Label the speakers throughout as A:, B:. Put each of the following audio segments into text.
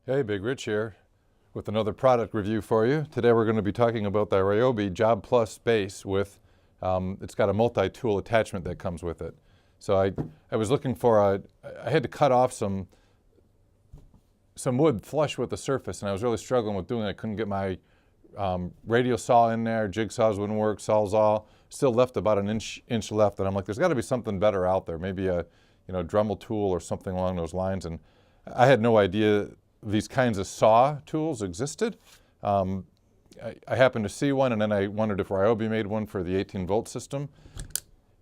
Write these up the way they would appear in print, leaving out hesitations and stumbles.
A: Hey, Big Rich here with another product review for you. Today we're going to be talking about the Ryobi Job Plus base with, it's got a multi-tool attachment that comes with it. So I was looking for I had to cut off some wood flush with the surface, and I was really struggling with doing it. I couldn't get my radial saw in there, jigsaws wouldn't work, Sawzall. Still left about an inch left, and I'm like, there's got to be something better out there, maybe a Dremel tool or something along those lines. And I had no idea these kinds of saw tools existed. I happened to see one, and then I wondered if Ryobi made one for the 18-volt system,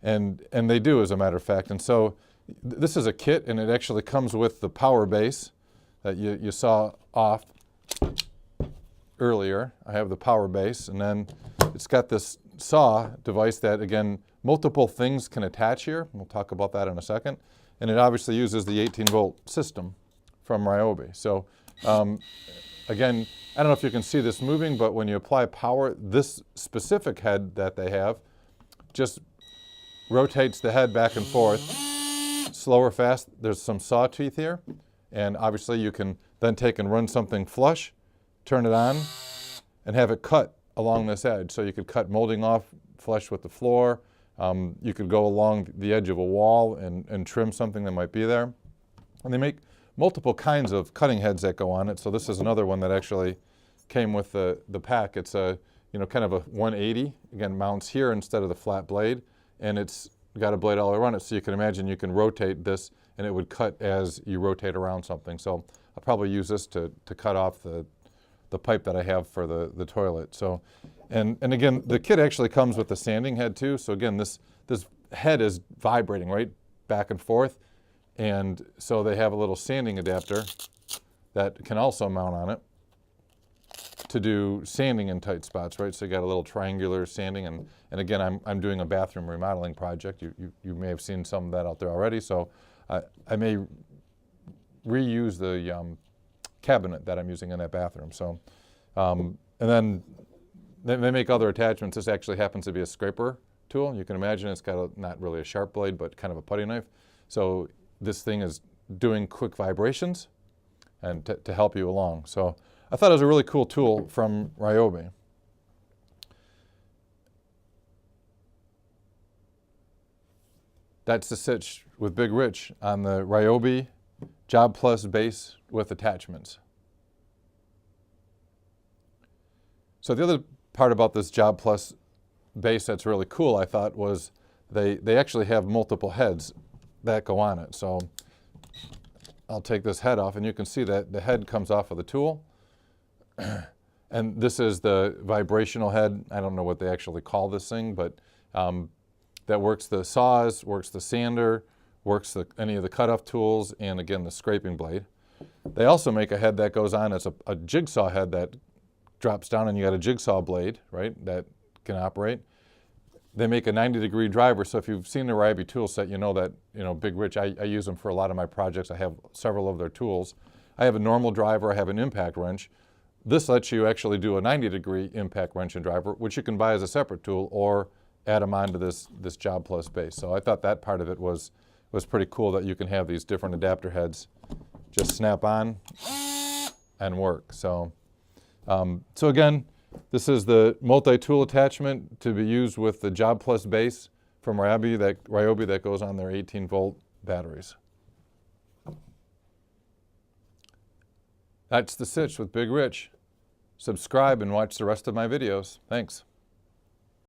A: and they do, as a matter of fact. And so this is a kit, and it actually comes with the power base that you saw off earlier. I have the power base, and then it's got this saw device that, again, multiple things can attach here. We'll talk about that in a second. And it obviously uses the 18-volt system from Ryobi. So again, I don't know if you can see this moving, but when you apply power, this specific head that they have just rotates the head back and forth, slow or fast. There's some saw teeth here, and obviously you can then take and run something flush, turn it on, and have it cut along this edge. So you could cut molding off flush with the floor. You could go along the edge of a wall and trim something that might be there. And they make multiple kinds of cutting heads that go on it. So this is another one that actually came with the pack. It's a kind of a 180. Again, mounts here instead of the flat blade, and it's got a blade all around it. So you can imagine you can rotate this, and it would cut as you rotate around something. So I'll probably use this to cut off the pipe that I have for the toilet. So, and again, the kit actually comes with the sanding head too. So again, this head is vibrating right back and forth. And so they have a little sanding adapter that can also mount on it to do sanding in tight spots, right? So you got a little triangular sanding, and again, I'm doing a bathroom remodeling project. You may have seen some of that out there already. So I may reuse the cabinet that I'm using in that bathroom. So, and then they make other attachments. This actually happens to be a scraper tool. You can imagine it's got not really a sharp blade, but kind of a putty knife. So this thing is doing quick vibrations and to help you along. So I thought it was a really cool tool from Ryobi. That's the sitch with Big Rich on the Ryobi Job Plus base with attachments. So the other part about this Job Plus base that's really cool, I thought, was they actually have multiple heads that go on it. So I'll take this head off, and you can see that the head comes off of the tool. And this is the vibrational head. I don't know what they actually call this thing, but that works the saws, works the sander, works any of the cutoff tools, and again, the scraping blade. They also make a head that goes on as a jigsaw head that drops down, and you got a jigsaw blade, right, that can operate. They make a 90-degree driver, so if you've seen the Ryobi tool set, you know that, Big Rich, I use them for a lot of my projects. I have several of their tools. I have a normal driver, I have an impact wrench. This lets you actually do a 90-degree impact wrench and driver, which you can buy as a separate tool or add them onto this Job Plus base. So I thought that part of it was pretty cool, that you can have these different adapter heads just snap on and work. So, so again, this is the multi-tool attachment to be used with the Job Plus base from Ryobi that goes on their 18-volt batteries. That's the sitch with Big Rich. Subscribe and watch the rest of my videos. Thanks.